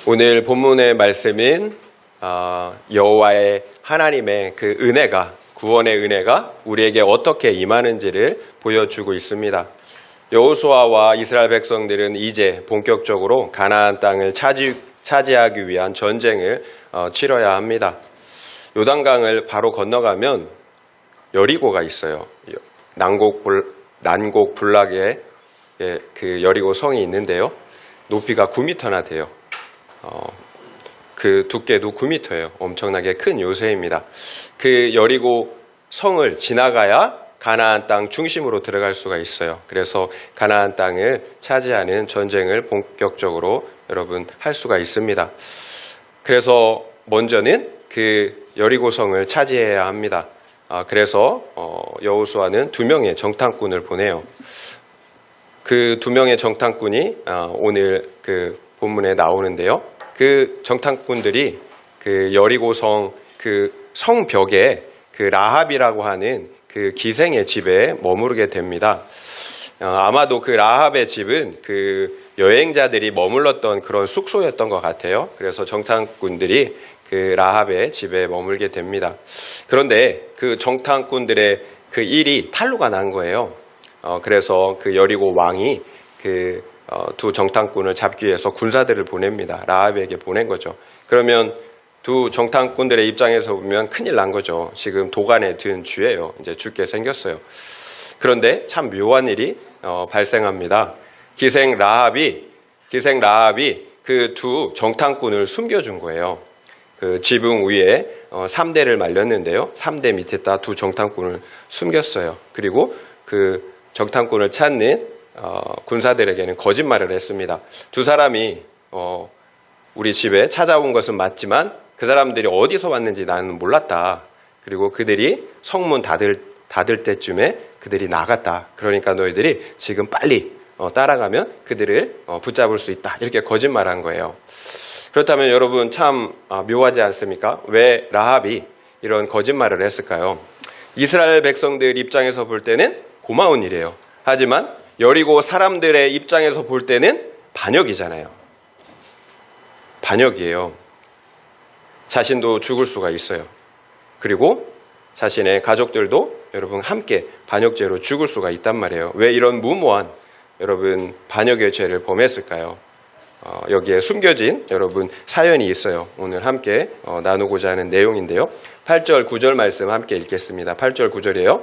오늘 본문의 말씀인 여호와의 하나님의 그 은혜가, 구원의 은혜가 우리에게 어떻게 임하는지를 보여주고 있습니다. 여호수아와 이스라엘 백성들은 이제 본격적으로 가나안 땅을 차지하기 위한 전쟁을 치러야 합니다. 요단강을 바로 건너가면 여리고가 있어요. 난곡 불락의 그 여리고 성이 있는데요. 높이가 9m나 돼요. 그 두께도 9m예요. 엄청나게 큰 요새입니다. 그 여리고 성을 지나가야 가나안 땅 중심으로 들어갈 수가 있어요. 그래서 가나안 땅을 차지하는 전쟁을 본격적으로 여러분 할 수가 있습니다. 그래서 먼저는 그 여리고 성을 차지해야 합니다. 그래서 여호수아는 2명의 정탐꾼을 보내요. 그 2명의 정탐꾼이 오늘 그 본문에 나오는데요. 그 정탐꾼들이 그 여리고성 그 성벽에 그 라합이라고 하는 그 기생의 집에 머무르게 됩니다. 아마도 그 라합의 집은 그 여행자들이 머물렀던 그런 숙소였던 것 같아요. 그래서 정탐꾼들이 그 라합의 집에 머물게 됩니다. 그런데 그 정탐꾼들의 그 일이 탄로가 난 거예요. 그래서 그 여리고 왕이 그 두 정탐꾼을 잡기 위해서 군사들을 보냅니다. 라합에게 보낸 거죠. 그러면 두 정탐꾼들의 입장에서 보면 큰일 난 거죠. 지금 도간에 든 쥐예요. 이제 죽게 생겼어요. 그런데 참 묘한 일이 발생합니다. 기생 라합이 그 두 정탐꾼을 숨겨준 거예요. 그 지붕 위에 3대를 말렸는데요. 3대 밑에다 두 정탐꾼을 숨겼어요. 그리고 그 정탐꾼을 찾는 군사들에게는 거짓말을 했습니다. 두 사람이 우리 집에 찾아온 것은 맞지만 그 사람들이 어디서 왔는지 나는 몰랐다. 그리고 그들이 성문 닫을 때쯤에 그들이 나갔다. 그러니까 너희들이 지금 빨리 따라가면 그들을 붙잡을 수 있다. 이렇게 거짓말한 거예요. 그렇다면 여러분 참 묘하지 않습니까? 왜 라합이 이런 거짓말을 했을까요? 이스라엘 백성들 입장에서 볼 때는 고마운 일이에요. 하지만 여리고 사람들의 입장에서 볼 때는 반역이잖아요. 반역이에요. 자신도 죽을 수가 있어요. 그리고 자신의 가족들도 여러분 함께 반역죄로 죽을 수가 있단 말이에요. 왜 이런 무모한 여러분 반역의 죄를 범했을까요? 여기에 숨겨진 여러분 사연이 있어요. 오늘 함께 나누고자 하는 내용인데요. 8절 9절 말씀 함께 읽겠습니다. 8절 9절이에요.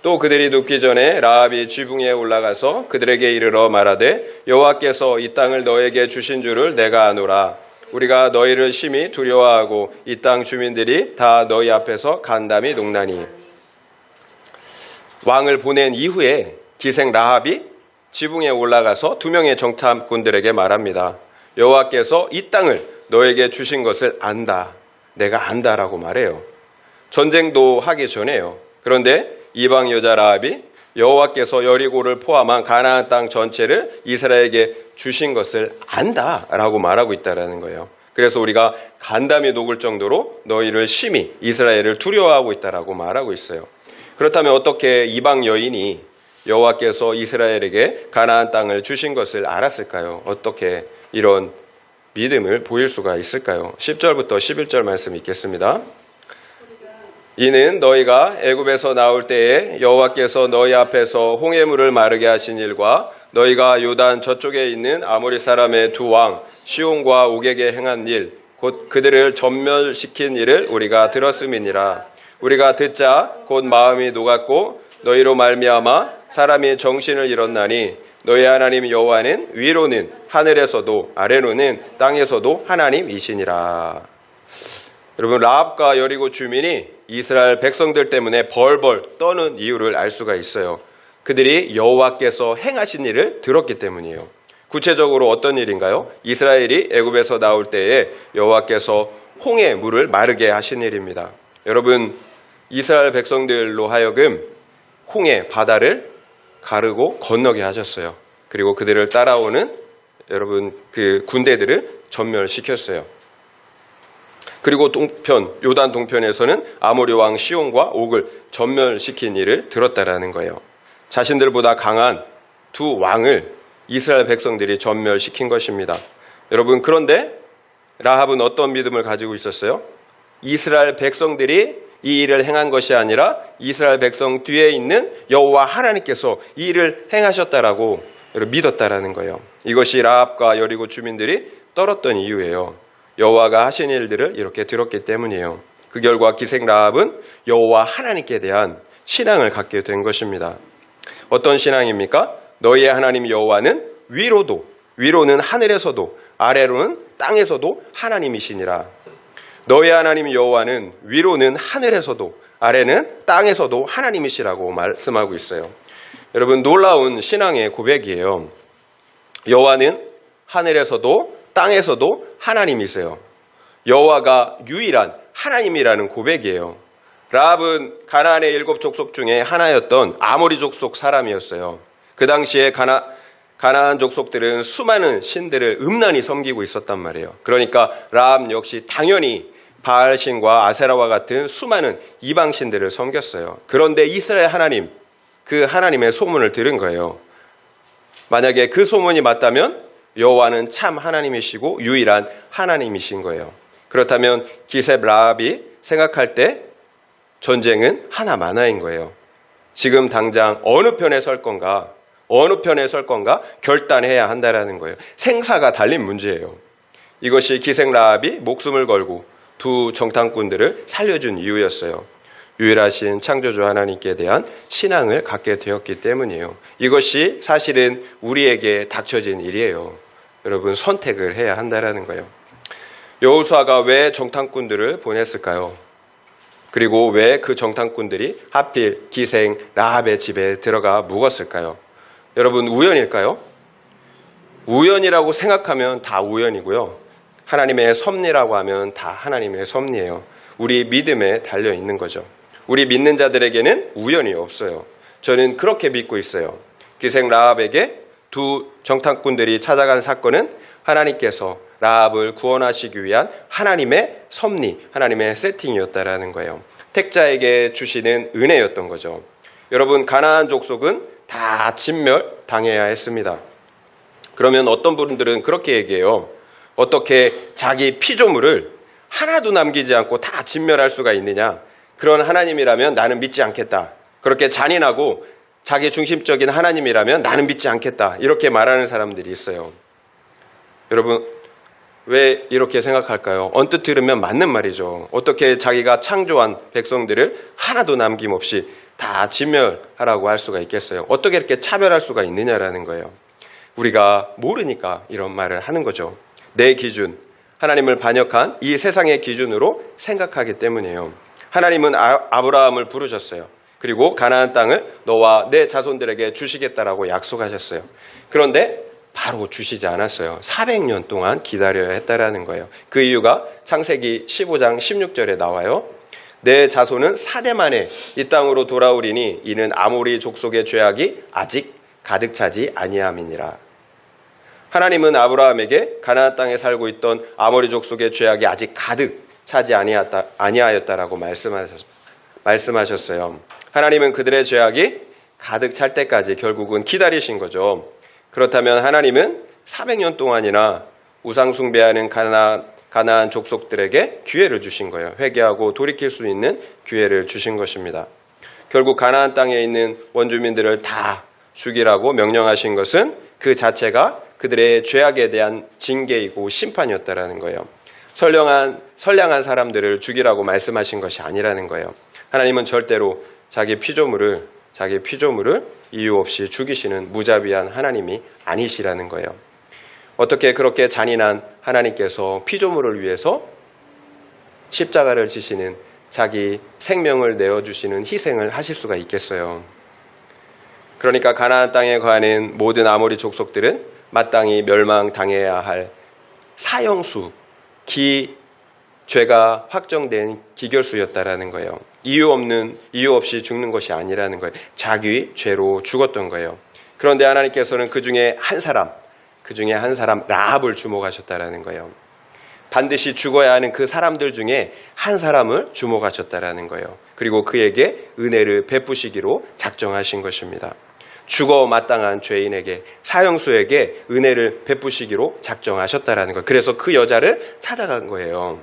또 그들이 눕기 전에 라합이 지붕에 올라가서 그들에게 이르러 말하되 여호와께서 이 땅을 너에게 주신 줄을 내가 아노라. 우리가 너희를 심히 두려워하고 이 땅 주민들이 다 너희 앞에서 간담이 녹나니. 왕을 보낸 이후에 기생 라합이 지붕에 올라가서 2명의 정탐꾼들에게 말합니다. 여호와께서 이 땅을 너에게 주신 것을 안다. 내가 안다라고 말해요. 전쟁도 하기 전에요. 그런데 이방 여자 라합이 여호와께서 여리고를 포함한 가나안 땅 전체를 이스라엘에게 주신 것을 안다라고 말하고 있다라는 거예요. 그래서 우리가 간담이 녹을 정도로 너희를 심히 이스라엘을 두려워하고 있다라고 말하고 있어요. 그렇다면 어떻게 이방 여인이 여호와께서 이스라엘에게 가나안 땅을 주신 것을 알았을까요? 어떻게 이런 믿음을 보일 수가 있을까요? 10절부터 11절 말씀 읽겠습니다. 이는 너희가 애굽에서 나올 때에 여호와께서 너희 앞에서 홍해물을 마르게 하신 일과 너희가 요단 저쪽에 있는 아모리 사람의 두 왕 시온과 옥에게 행한 일 곧 그들을 전멸시킨 일을 우리가 들었음이니라. 우리가 듣자 곧 마음이 녹았고 너희로 말미암아 사람이 정신을 잃었나니 너희 하나님 여호와는 위로는 하늘에서도 아래로는 땅에서도 하나님이시니라. 여러분 라합과 여리고 주민이 이스라엘 백성들 때문에 벌벌 떠는 이유를 알 수가 있어요. 그들이 여호와께서 행하신 일을 들었기 때문이에요. 구체적으로 어떤 일인가요? 이스라엘이 애굽에서 나올 때에 여호와께서 홍해 물을 마르게 하신 일입니다. 여러분 이스라엘 백성들로 하여금 홍해 바다를 가르고 건너게 하셨어요. 그리고 그들을 따라오는 여러분 그 군대들을 전멸시켰어요. 그리고 요단 동편에서는 아모리 왕 시온과 옥을 전멸시킨 일을 들었다라는 거예요. 자신들보다 강한 두 왕을 이스라엘 백성들이 전멸시킨 것입니다. 여러분 그런데 라합은 어떤 믿음을 가지고 있었어요? 이스라엘 백성들이 이 일을 행한 것이 아니라 이스라엘 백성 뒤에 있는 여호와 하나님께서 이 일을 행하셨다라고 믿었다라는 거예요. 이것이 라합과 여리고 주민들이 떨었던 이유예요. 여호와가 하신 일들을 이렇게 들었기 때문이에요. 그 결과 기생 라합은 여호와 하나님께 대한 신앙을 갖게 된 것입니다. 어떤 신앙입니까? 너희의 하나님 여호와는 위로는 하늘에서도 아래로는 땅에서도 하나님이시니라. 너희의 하나님 여호와는 위로는 하늘에서도 아래는 땅에서도 하나님이시라고 말씀하고 있어요. 여러분, 놀라운 신앙의 고백이에요. 여호와는 하늘에서도 땅에서도 하나님이세요. 여호와가 유일한 하나님이라는 고백이에요. 라합은 가나안의 7 족속 중에 하나였던 아모리 족속 사람이었어요. 그 당시에 가나안 족속들은 수많은 신들을 음란히 섬기고 있었단 말이에요. 그러니까 라합 역시 당연히 바알신과 아세라와 같은 수많은 이방 신들을 섬겼어요. 그런데 이스라엘 하나님, 그 하나님의 소문을 들은 거예요. 만약에 그 소문이 맞다면 여호와는 참 하나님이시고 유일한 하나님이신 거예요. 그렇다면 기셉 라합이 생각할 때 전쟁은 하나마나인 거예요. 지금 당장 어느 편에 설 건가 결단해야 한다라는 거예요. 생사가 달린 문제예요. 이것이 기생 라합이 목숨을 걸고 두 정탐꾼들을 살려준 이유였어요. 유일하신 창조주 하나님께 대한 신앙을 갖게 되었기 때문이에요. 이것이 사실은 우리에게 닥쳐진 일이에요. 여러분, 선택을 해야 한다라는 거예요. 여호수아가 왜 정탐꾼들을 보냈을까요? 그리고 왜 그 정탐꾼들이 하필 기생 라합의 집에 들어가 묵었을까요? 여러분, 우연일까요? 우연이라고 생각하면 다 우연이고요. 하나님의 섭리라고 하면 다 하나님의 섭리예요. 우리 믿음에 달려 있는 거죠. 우리 믿는 자들에게는 우연이 없어요. 저는 그렇게 믿고 있어요. 기생 라합에게 두 정탐꾼들이 찾아간 사건은 하나님께서 라합을 구원하시기 위한 하나님의 섭리, 하나님의 세팅이었다라는 거예요. 택자에게 주시는 은혜였던 거죠. 여러분, 가나안 족속은 다 진멸당해야 했습니다. 그러면 어떤 분들은 그렇게 얘기해요. 어떻게 자기 피조물을 하나도 남기지 않고 다 진멸할 수가 있느냐? 그런 하나님이라면 나는 믿지 않겠다. 그렇게 잔인하고 자기 중심적인 하나님이라면 나는 믿지 않겠다. 이렇게 말하는 사람들이 있어요. 여러분, 왜 이렇게 생각할까요? 언뜻 들으면 맞는 말이죠. 어떻게 자기가 창조한 백성들을 하나도 남김없이 다 진멸하라고 할 수가 있겠어요? 어떻게 이렇게 차별할 수가 있느냐라는 거예요. 우리가 모르니까 이런 말을 하는 거죠. 내 기준, 하나님을 반역한 이 세상의 기준으로 생각하기 때문이에요. 하나님은 아브라함을 부르셨어요. 그리고 가나안 땅을 너와 내 자손들에게 주시겠다라고 약속하셨어요. 그런데 바로 주시지 않았어요. 400년 동안 기다려야 했다라는 거예요. 그 이유가 창세기 15장 16절에 나와요. 내 자손은 4대 만에 이 땅으로 돌아오리니 이는 아모리 족속의 죄악이 아직 가득 차지 아니함이니라. 하나님은 아브라함에게 가나안 땅에 살고 있던 아모리 족속의 죄악이 아직 가득 차지 아니하였다라고 말씀하셨어요. 하나님은 그들의 죄악이 가득 찰 때까지 결국은 기다리신 거죠. 그렇다면 하나님은 400년 동안이나 우상 숭배하는 가나안 족속들에게 기회를 주신 거예요. 회개하고 돌이킬 수 있는 기회를 주신 것입니다. 결국 가나안 땅에 있는 원주민들을 다 죽이라고 명령하신 것은 그 자체가 그들의 죄악에 대한 징계이고 심판이었다라는 거예요. 선량한 사람들을 죽이라고 말씀하신 것이 아니라는 거예요. 하나님은 절대로 자기 피조물을 이유 없이 죽이시는 무자비한 하나님이 아니시라는 거예요. 어떻게 그렇게 잔인한 하나님께서 피조물을 위해서 십자가를 지시는 자기 생명을 내어주시는 희생을 하실 수가 있겠어요. 그러니까 가나안 땅에 거하는 모든 아모리 족속들은 마땅히 멸망당해야 할 사형수, 죄가 확정된 기결수였다라는 거예요. 이유 없이 죽는 것이 아니라는 거예요. 자기 죄로 죽었던 거예요. 그런데 하나님께서는 그 중에 한 사람 라합을 주목하셨다라는 거예요. 반드시 죽어야 하는 그 사람들 중에 한 사람을 주목하셨다라는 거예요. 그리고 그에게 은혜를 베푸시기로 작정하신 것입니다. 죽어 마땅한 죄인에게, 사형수에게 은혜를 베푸시기로 작정하셨다라는 것. 그래서 그 여자를 찾아간 거예요.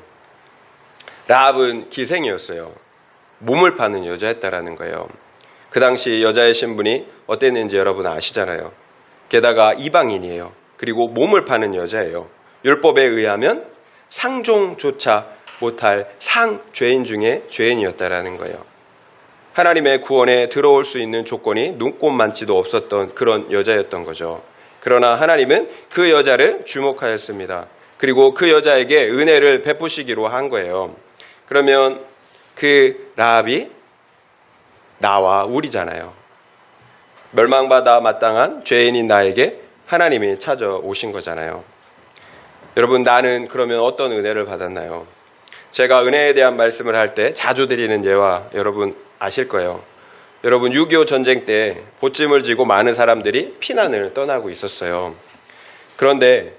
라합은 기생이었어요. 몸을 파는 여자였다라는 거예요. 그 당시 여자의 신분이 어땠는지 여러분 아시잖아요. 게다가 이방인이에요. 그리고 몸을 파는 여자예요. 율법에 의하면 상종조차 못할 상죄인 중에 죄인이었다라는 거예요. 하나님의 구원에 들어올 수 있는 조건이 눈꼽만치도 없었던 그런 여자였던 거죠. 그러나 하나님은 그 여자를 주목하였습니다. 그리고 그 여자에게 은혜를 베푸시기로 한 거예요. 그러면 그 라합이 나와 우리잖아요. 멸망받아 마땅한 죄인인 나에게 하나님이 찾아오신 거잖아요. 여러분, 나는 그러면 어떤 은혜를 받았나요? 제가 은혜에 대한 말씀을 할 때 자주 드리는 예화 여러분 아실 거예요. 여러분, 6.25 전쟁 때 보찜을 지고 많은 사람들이 피난을 떠나고 있었어요. 그런데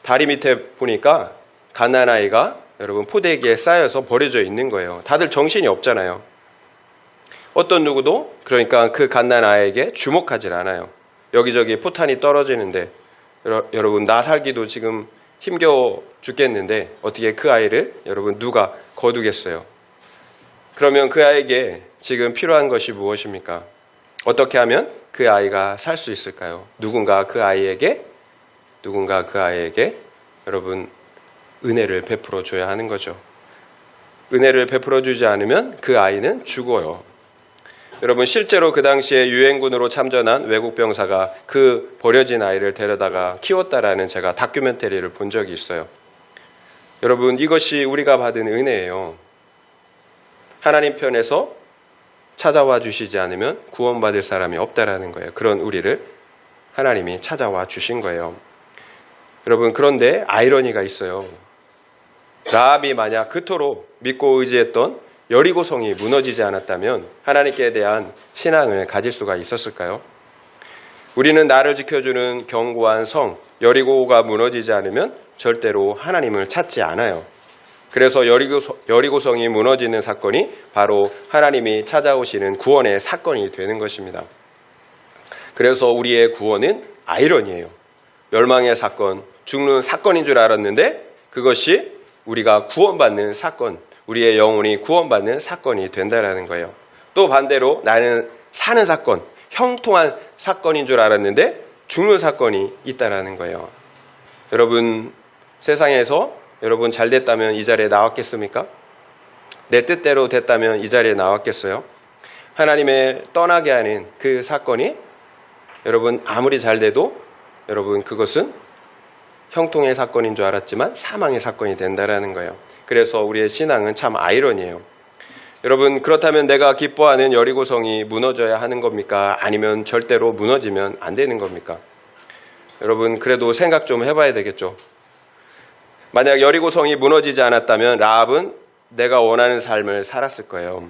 다리 밑에 보니까 갓난아이가 여러분 포대기에 쌓여서 버려져 있는 거예요. 다들 정신이 없잖아요. 어떤 누구도 그러니까 그 갓난아이에게 주목하질 않아요. 여기저기 포탄이 떨어지는데 여러분, 나 살기도 지금 힘겨워 죽겠는데 어떻게 그 아이를 여러분 누가 거두겠어요? 그러면 그 아이에게 지금 필요한 것이 무엇입니까? 어떻게 하면 그 아이가 살 수 있을까요? 누군가 그 아이에게 여러분 은혜를 베풀어 줘야 하는 거죠. 은혜를 베풀어 주지 않으면 그 아이는 죽어요. 여러분, 실제로 그 당시에 유엔군으로 참전한 외국 병사가 그 버려진 아이를 데려다가 키웠다라는 제가 다큐멘터리를 본 적이 있어요. 여러분, 이것이 우리가 받은 은혜예요. 하나님 편에서 찾아와 주시지 않으면 구원받을 사람이 없다라는 거예요. 그런 우리를 하나님이 찾아와 주신 거예요. 여러분, 그런데 아이러니가 있어요. 라합이 만약 그토록 믿고 의지했던 여리고성이 무너지지 않았다면 하나님께 대한 신앙을 가질 수가 있었을까요? 우리는 나를 지켜주는 견고한 성 여리고가 무너지지 않으면 절대로 하나님을 찾지 않아요. 그래서 여리고성이 무너지는 사건이 바로 하나님이 찾아오시는 구원의 사건이 되는 것입니다. 그래서 우리의 구원은 아이러니예요. 멸망의 사건, 죽는 사건인 줄 알았는데 그것이 우리가 구원받는 사건, 우리의 영혼이 구원받는 사건이 된다는 거예요. 또 반대로 나는 사는 사건, 형통한 사건인 줄 알았는데 죽는 사건이 있다는 거예요. 여러분, 세상에서 여러분 잘 됐다면 이 자리에 나왔겠습니까? 내 뜻대로 됐다면 이 자리에 나왔겠어요? 하나님의 떠나게 하는 그 사건이 여러분 아무리 잘 돼도 여러분 그것은 형통의 사건인 줄 알았지만 사망의 사건이 된다는 거예요. 그래서 우리의 신앙은 참 아이러니예요. 여러분, 그렇다면 내가 기뻐하는 여리고성이 무너져야 하는 겁니까? 아니면 절대로 무너지면 안 되는 겁니까? 여러분, 그래도 생각 좀 해봐야 되겠죠. 만약 여리고성이 무너지지 않았다면 라합은 내가 원하는 삶을 살았을 거예요.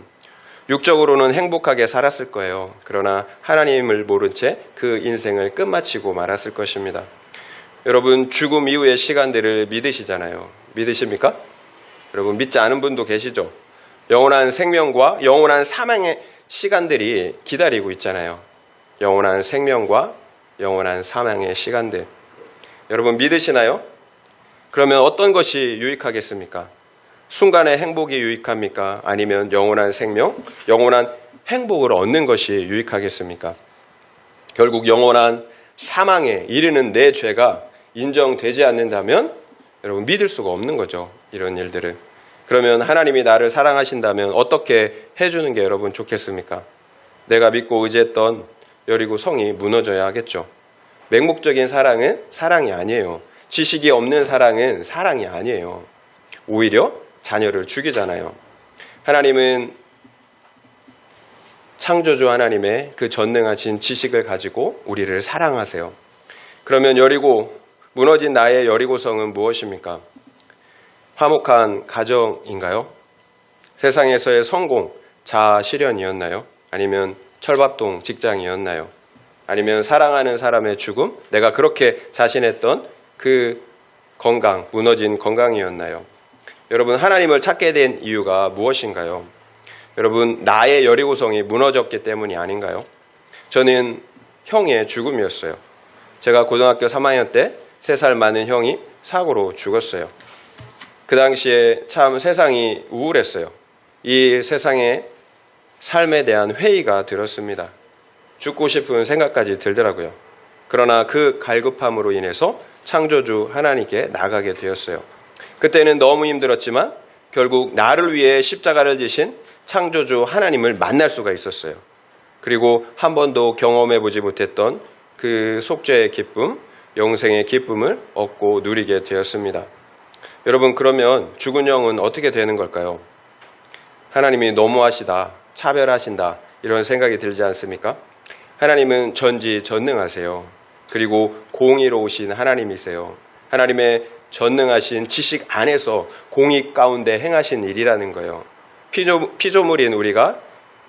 육적으로는 행복하게 살았을 거예요. 그러나 하나님을 모른 채 그 인생을 끝마치고 말았을 것입니다. 여러분, 죽음 이후의 시간들을 믿으시잖아요. 믿으십니까? 여러분, 믿지 않은 분도 계시죠? 영원한 생명과 영원한 사망의 시간들이 기다리고 있잖아요. 영원한 생명과 영원한 사망의 시간들. 여러분, 믿으시나요? 그러면 어떤 것이 유익하겠습니까? 순간의 행복이 유익합니까? 아니면 영원한 생명, 영원한 행복을 얻는 것이 유익하겠습니까? 결국 영원한 사망에 이르는 내 죄가 인정되지 않는다면 여러분 믿을 수가 없는 거죠. 이런 일들을. 그러면 하나님이 나를 사랑하신다면 어떻게 해주는 게 여러분 좋겠습니까? 내가 믿고 의지했던 여리고 성이 무너져야 하겠죠. 맹목적인 사랑은 사랑이 아니에요. 지식이 없는 사랑은 사랑이 아니에요. 오히려 자녀를 죽이잖아요. 하나님은 창조주 하나님의 그 전능하신 지식을 가지고 우리를 사랑하세요. 그러면 무너진 나의 여리고성은 무엇입니까? 화목한 가정인가요? 세상에서의 성공, 자아 실현이었나요? 아니면 철밥동 직장이었나요? 아니면 사랑하는 사람의 죽음, 내가 그렇게 자신했던 그 건강, 무너진 건강이었나요? 여러분, 하나님을 찾게 된 이유가 무엇인가요? 여러분, 나의 여리고성이 무너졌기 때문이 아닌가요? 저는 형의 죽음이었어요. 제가 고등학교 3학년 때 3살 많은 형이 사고로 죽었어요. 그 당시에 참 세상이 우울했어요. 이 세상의 삶에 대한 회의가 들었습니다. 죽고 싶은 생각까지 들더라고요. 그러나 그 갈급함으로 인해서 창조주 하나님께 나가게 되었어요. 그때는 너무 힘들었지만 결국 나를 위해 십자가를 지신 창조주 하나님을 만날 수가 있었어요. 그리고 한 번도 경험해 보지 못했던 그 속죄의 기쁨, 영생의 기쁨을 얻고 누리게 되었습니다. 여러분, 그러면 죽은 영은 어떻게 되는 걸까요? 하나님이 너무하시다, 차별하신다, 이런 생각이 들지 않습니까? 하나님은 전지전능하세요. 그리고 공의로우신 하나님이세요. 하나님의 전능하신 지식 안에서 공의 가운데 행하신 일이라는 거예요. 피조물인 우리가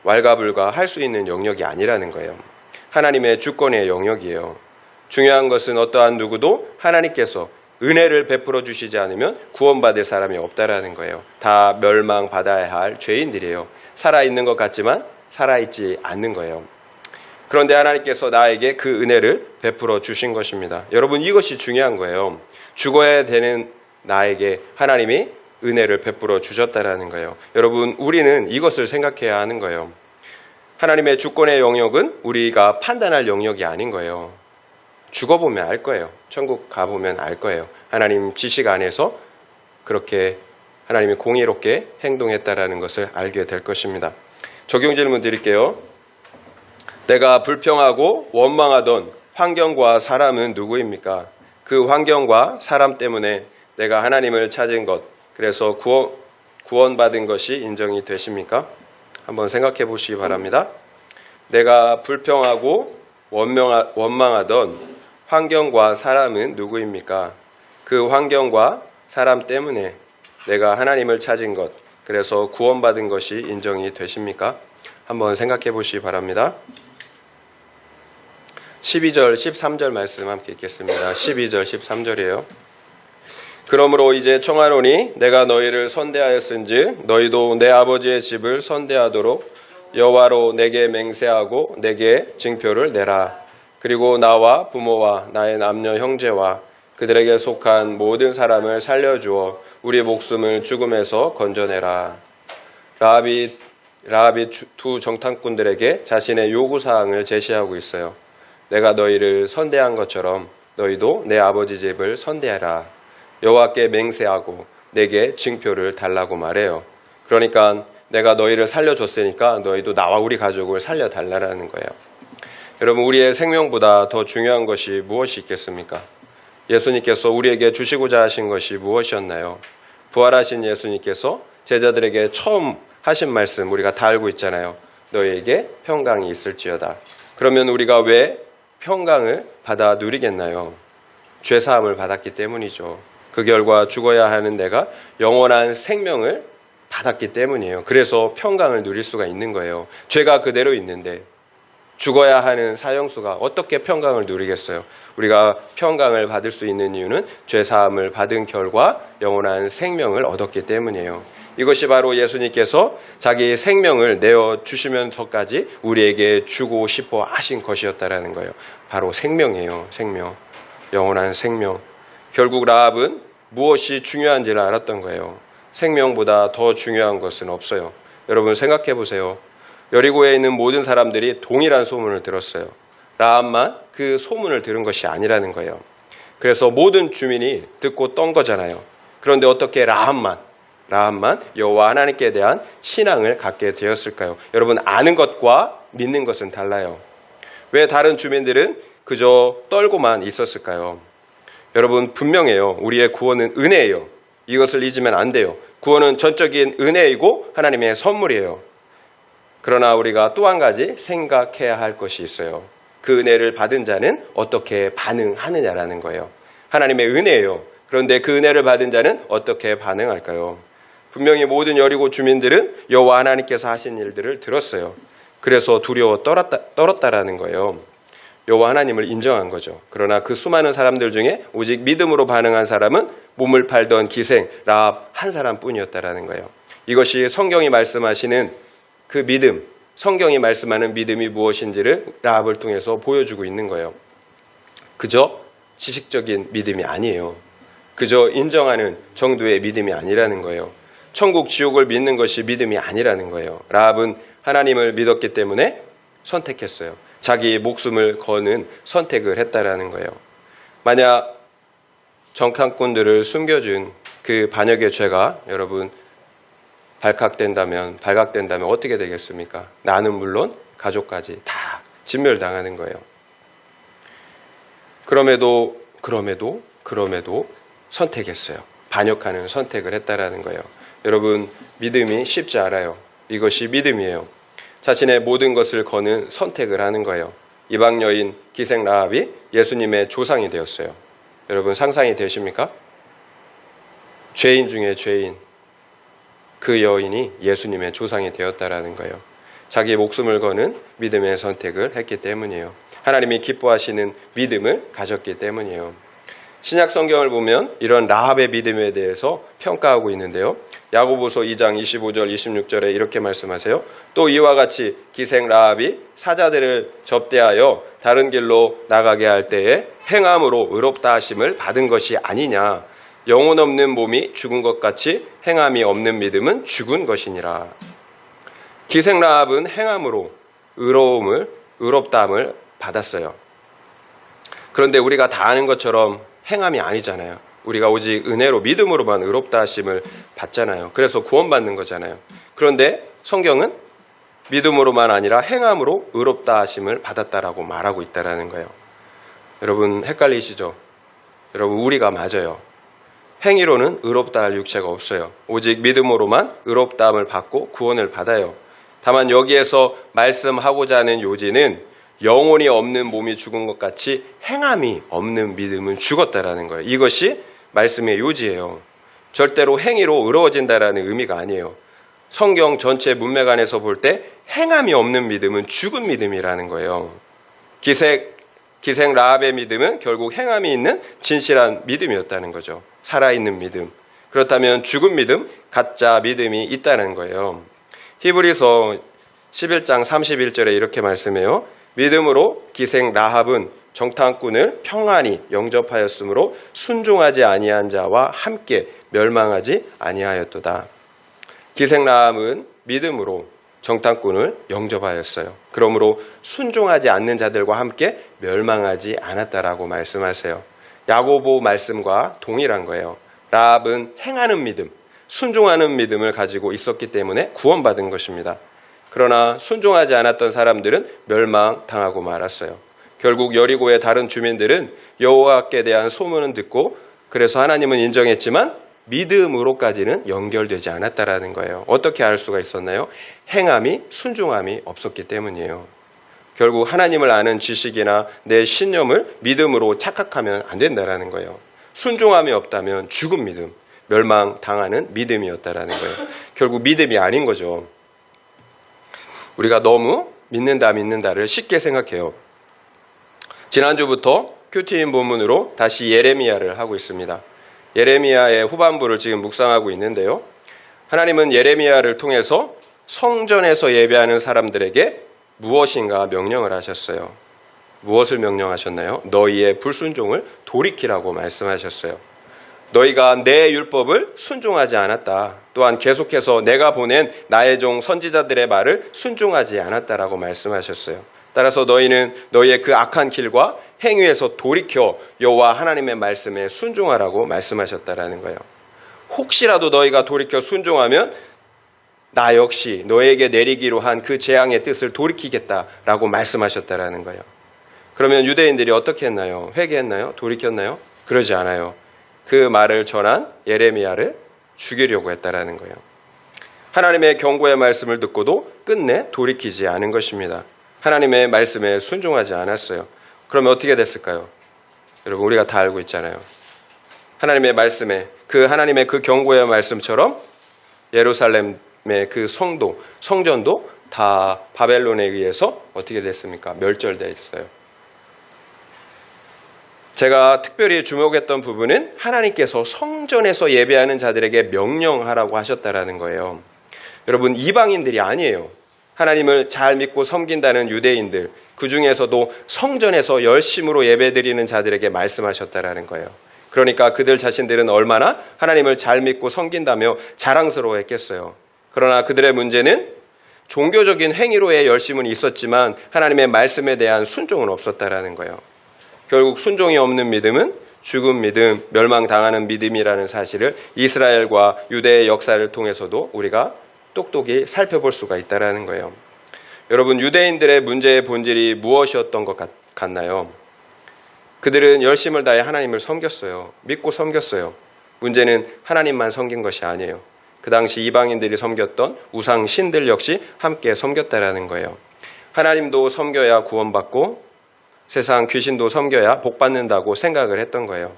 왈가불가 할 수 있는 영역이 아니라는 거예요. 하나님의 주권의 영역이에요. 중요한 것은 어떠한 누구도 하나님께서 은혜를 베풀어 주시지 않으면 구원받을 사람이 없다라는 거예요. 다 멸망받아야 할 죄인들이에요. 살아있는 것 같지만 살아있지 않는 거예요. 그런데 하나님께서 나에게 그 은혜를 베풀어 주신 것입니다. 여러분, 이것이 중요한 거예요. 죽어야 되는 나에게 하나님이 은혜를 베풀어 주셨다라는 거예요. 여러분, 우리는 이것을 생각해야 하는 거예요. 하나님의 주권의 영역은 우리가 판단할 영역이 아닌 거예요. 죽어보면 알 거예요. 천국 가보면 알 거예요. 하나님 지식 안에서 그렇게 하나님이 공의롭게 행동했다라는 것을 알게 될 것입니다. 적용 질문 드릴게요. 내가 불평하고 원망하던 환경과 사람은 누구입니까? 그 환경과 사람 때문에 내가 하나님을 찾은 것, 그래서 구원받은 것이 인정이 되십니까? 한번 생각해 보시기 바랍니다. 내가 불평하고 원망하던 환경과 사람은 누구입니까? 그 환경과 사람 때문에 내가 하나님을 찾은 것, 그래서 구원받은 것이 인정이 되십니까? 한번 생각해 보시기 바랍니다. 12절, 13절 말씀 함께 읽겠습니다. 12절, 13절이에요. 그러므로 이제 청하노니 내가 너희를 선대하였은즉 너희도 내 아버지의 집을 선대하도록 여호와로 내게 맹세하고 내게 징표를 내라. 그리고 나와 부모와 나의 남녀 형제와 그들에게 속한 모든 사람을 살려주어 우리 목숨을 죽음에서 건져내라. 라합이 두 정탐꾼들에게 자신의 요구사항을 제시하고 있어요. 내가 너희를 선대한 것처럼 너희도 내 아버지 집을 선대하라. 여호와께 맹세하고 내게 징표를 달라고 말해요. 그러니까 내가 너희를 살려줬으니까 너희도 나와 우리 가족을 살려달라는 거예요. 여러분, 우리의 생명보다 더 중요한 것이 무엇이 있겠습니까? 예수님께서 우리에게 주시고자 하신 것이 무엇이었나요? 부활하신 예수님께서 제자들에게 처음 하신 말씀 우리가 다 알고 있잖아요. 너희에게 평강이 있을지어다. 그러면 우리가 왜 평강을 받아 누리겠나요? 죄사함을 받았기 때문이죠. 그 결과 죽어야 하는 내가 영원한 생명을 받았기 때문이에요. 그래서 평강을 누릴 수가 있는 거예요. 죄가 그대로 있는데 죽어야 하는 사형수가 어떻게 평강을 누리겠어요? 우리가 평강을 받을 수 있는 이유는 죄사함을 받은 결과 영원한 생명을 얻었기 때문이에요. 이것이 바로 예수님께서 자기 생명을 내어주시면서까지 우리에게 주고 싶어 하신 것이었다라는 거예요. 바로 생명이에요. 생명. 영원한 생명. 결국 라합은 무엇이 중요한지를 알았던 거예요. 생명보다 더 중요한 것은 없어요. 여러분 생각해 보세요. 여리고에 있는 모든 사람들이 동일한 소문을 들었어요. 라합만 그 소문을 들은 것이 아니라는 거예요. 그래서 모든 주민이 듣고 떤 거잖아요. 그런데 어떻게 라합만 여호와 하나님께 대한 신앙을 갖게 되었을까요? 여러분, 아는 것과 믿는 것은 달라요. 왜 다른 주민들은 그저 떨고만 있었을까요? 여러분, 분명해요. 우리의 구원은 은혜예요. 이것을 잊으면 안 돼요. 구원은 전적인 은혜이고 하나님의 선물이에요. 그러나 우리가 또 한 가지 생각해야 할 것이 있어요. 그 은혜를 받은 자는 어떻게 반응하느냐라는 거예요. 하나님의 은혜예요. 그런데 그 은혜를 받은 자는 어떻게 반응할까요? 분명히 모든 여리고 주민들은 여호와 하나님께서 하신 일들을 들었어요. 그래서 두려워 떨었다라는 거예요. 여호와 하나님을 인정한 거죠. 그러나 그 수많은 사람들 중에 오직 믿음으로 반응한 사람은 몸을 팔던 기생 라합 한 사람뿐이었다라는 거예요. 이것이 성경이 말씀하시는 그 믿음, 성경이 말씀하는 믿음이 무엇인지를 라합을 통해서 보여주고 있는 거예요. 그저 지식적인 믿음이 아니에요. 그저 인정하는 정도의 믿음이 아니라는 거예요. 천국, 지옥을 믿는 것이 믿음이 아니라는 거예요. 라합은 하나님을 믿었기 때문에 선택했어요. 자기 목숨을 거는 선택을 했다라는 거예요. 만약 정탐꾼들을 숨겨준 그 반역의 죄가 여러분 발각된다면 어떻게 되겠습니까? 나는 물론 가족까지 다 진멸당하는 거예요. 그럼에도 선택했어요. 반역하는 선택을 했다라는 거예요. 여러분, 믿음이 쉽지 않아요. 이것이 믿음이에요. 자신의 모든 것을 거는 선택을 하는 거예요. 이방 여인 기생 라합이 예수님의 조상이 되었어요. 여러분, 상상이 되십니까? 죄인 중에 죄인, 그 여인이 예수님의 조상이 되었다라는 거예요. 자기 목숨을 거는 믿음의 선택을 했기 때문이에요. 하나님이 기뻐하시는 믿음을 가졌기 때문이에요. 신약 성경을 보면 이런 라합의 믿음에 대해서 평가하고 있는데요. 야고보서 2장 25절 26절에 이렇게 말씀하세요. 또 이와 같이 기생 라합이 사자들을 접대하여 다른 길로 나가게 할 때에 행함으로 의롭다 하심을 받은 것이 아니냐. 영혼 없는 몸이 죽은 것 같이 행함이 없는 믿음은 죽은 것이니라. 기생 라합은 행함으로 의롭다함을 받았어요. 그런데 우리가 다 아는 것처럼 행함이 아니잖아요. 우리가 오직 은혜로 믿음으로만 의롭다 하심을 받잖아요. 그래서 구원받는 거잖아요. 그런데 성경은 믿음으로만 아니라 행함으로 의롭다 하심을 받았다라고 말하고 있다라는 거예요. 여러분 헷갈리시죠? 여러분 우리가 맞아요. 행위로는 의롭다 할 육체가 없어요. 오직 믿음으로만 의롭다함을 받고 구원을 받아요. 다만 여기에서 말씀하고자 하는 요지는 영혼이 없는 몸이 죽은 것 같이 행함이 없는 믿음은 죽었다라는 거예요. 이것이 말씀의 요지예요. 절대로 행위로 의로워진다라는 의미가 아니에요. 성경 전체 문맥 안에서 볼 때 행함이 없는 믿음은 죽은 믿음이라는 거예요. 기생 라합의 믿음은 결국 행함이 있는 진실한 믿음이었다는 거죠. 살아있는 믿음. 그렇다면 죽은 믿음, 가짜 믿음이 있다는 거예요. 히브리서 11장 31절에 이렇게 말씀해요. 믿음으로 기생 라합은 정탐꾼을 평안히 영접하였으므로 순종하지 아니한 자와 함께 멸망하지 아니하였도다. 기생 라합은 믿음으로 정탐꾼을 영접하였어요. 그러므로 순종하지 않는 자들과 함께 멸망하지 않았다라고 말씀하세요. 야고보 말씀과 동일한 거예요. 라합은 행하는 믿음, 순종하는 믿음을 가지고 있었기 때문에 구원받은 것입니다. 그러나 순종하지 않았던 사람들은 멸망당하고 말았어요. 결국 여리고의 다른 주민들은 여호와께 대한 소문은 듣고 그래서 하나님은 인정했지만 믿음으로까지는 연결되지 않았다라는 거예요. 어떻게 알 수가 있었나요? 행함이 순종함이 없었기 때문이에요. 결국 하나님을 아는 지식이나 내 신념을 믿음으로 착각하면 안 된다라는 거예요. 순종함이 없다면 죽은 믿음, 멸망당하는 믿음이었다라는 거예요. 결국 믿음이 아닌 거죠. 우리가 너무 믿는다를 쉽게 생각해요. 지난주부터 큐티인 본문으로 다시 예레미야를 하고 있습니다. 예레미야의 후반부를 지금 묵상하고 있는데요. 하나님은 예레미야를 통해서 성전에서 예배하는 사람들에게 무엇인가 명령을 하셨어요. 무엇을 명령하셨나요? 너희의 불순종을 돌이키라고 말씀하셨어요. 너희가 내 율법을 순종하지 않았다. 또한 계속해서 내가 보낸 나의 종 선지자들의 말을 순종하지 않았다라고 말씀하셨어요. 따라서 너희는 너희의 그 악한 길과 행위에서 돌이켜 여호와 하나님의 말씀에 순종하라고 말씀하셨다라는 거예요. 혹시라도 너희가 돌이켜 순종하면 나 역시 너에게 내리기로 한 그 재앙의 뜻을 돌이키겠다라고 말씀하셨다라는 거예요. 그러면 유대인들이 어떻게 했나요? 회개했나요? 돌이켰나요? 그러지 않아요. 그 말을 전한 예레미야를 죽이려고 했다라는 거예요. 하나님의 경고의 말씀을 듣고도 끝내 돌이키지 않은 것입니다. 하나님의 말씀에 순종하지 않았어요. 그러면 어떻게 됐을까요? 여러분 우리가 다 알고 있잖아요. 하나님의 말씀에 하나님의 그 경고의 말씀처럼 예루살렘의 그 성전도 다 바벨론에 의해서 어떻게 됐습니까? 멸절되어 있어요. 제가 특별히 주목했던 부분은 하나님께서 성전에서 예배하는 자들에게 명령하라고 하셨다라는 거예요. 여러분 이방인들이 아니에요. 하나님을 잘 믿고 섬긴다는 유대인들, 그 중에서도 성전에서 열심으로 예배드리는 자들에게 말씀하셨다라는 거예요. 그러니까 그들 자신들은 얼마나 하나님을 잘 믿고 섬긴다며 자랑스러워했겠어요. 그러나 그들의 문제는 종교적인 행위로의 열심은 있었지만 하나님의 말씀에 대한 순종은 없었다라는 거예요. 결국 순종이 없는 믿음은 죽은 믿음, 멸망당하는 믿음이라는 사실을 이스라엘과 유대의 역사를 통해서도 우리가 똑똑히 살펴볼 수가 있다라는 거예요. 여러분, 유대인들의 문제의 본질이 무엇이었던 것 같나요? 그들은 열심을 다해 하나님을 섬겼어요. 믿고 섬겼어요. 문제는 하나님만 섬긴 것이 아니에요. 그 당시 이방인들이 섬겼던 우상 신들 역시 함께 섬겼다라는 거예요. 하나님도 섬겨야 구원받고 세상 귀신도 섬겨야 복받는다고 생각을 했던 거예요.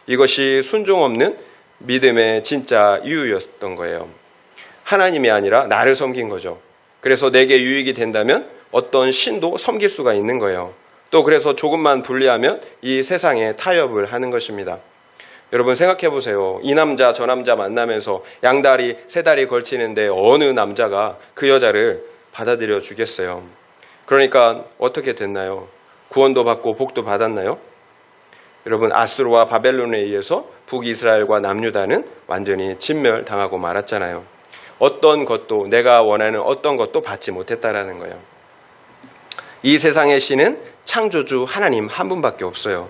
이것이 순종 없는 믿음의 진짜 이유였던 거예요. 하나님이 아니라 나를 섬긴 거죠. 그래서 내게 유익이 된다면 어떤 신도 섬길 수가 있는 거예요. 또 그래서 조금만 불리하면 이 세상에 타협을 하는 것입니다. 여러분 생각해 보세요. 이 남자 저 남자 만나면서 양다리 세 다리 걸치는데 어느 남자가 그 여자를 받아들여 주겠어요. 그러니까 어떻게 됐나요? 구원도 받고 복도 받았나요? 여러분, 아수르와 바벨론에 의해서 북이스라엘과 남유다는 완전히 진멸당하고 말았잖아요. 어떤 것도, 내가 원하는 어떤 것도 받지 못했다라는 거예요. 이 세상의 신은 창조주 하나님 한 분밖에 없어요.